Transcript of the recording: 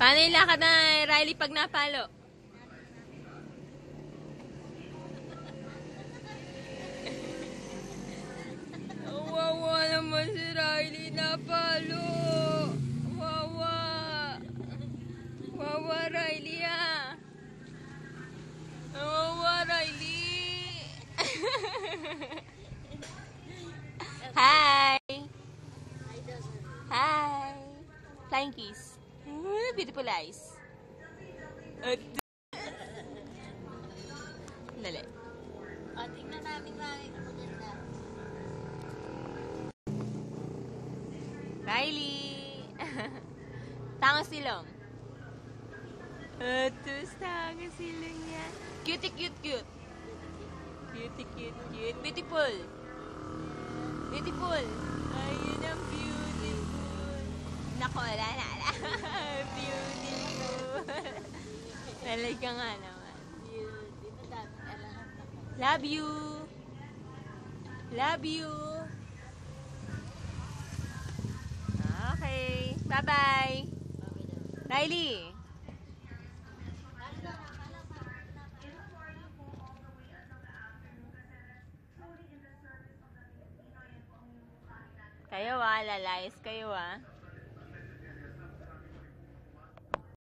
Paano yung lakad na Riley pag napalo? Wawa naman si Riley, napalo. Wawa. Wawa Riley ah. Wawa Riley. Hi. Hi. Flying kiss. Beautiful eyes. Dali. O, tingnan namin kung maganda. Riley. Tango silong. Atus, tango silong niya. Cutie, cute, cute. Cutie, cute, cute. Beautiful. Beautiful. Ayun ang beautiful. Nako, wala na. Beautiful. Talaga nga naman. Love you. Love you. Okay. Bye-bye. Riley. Kayo lalayas kayo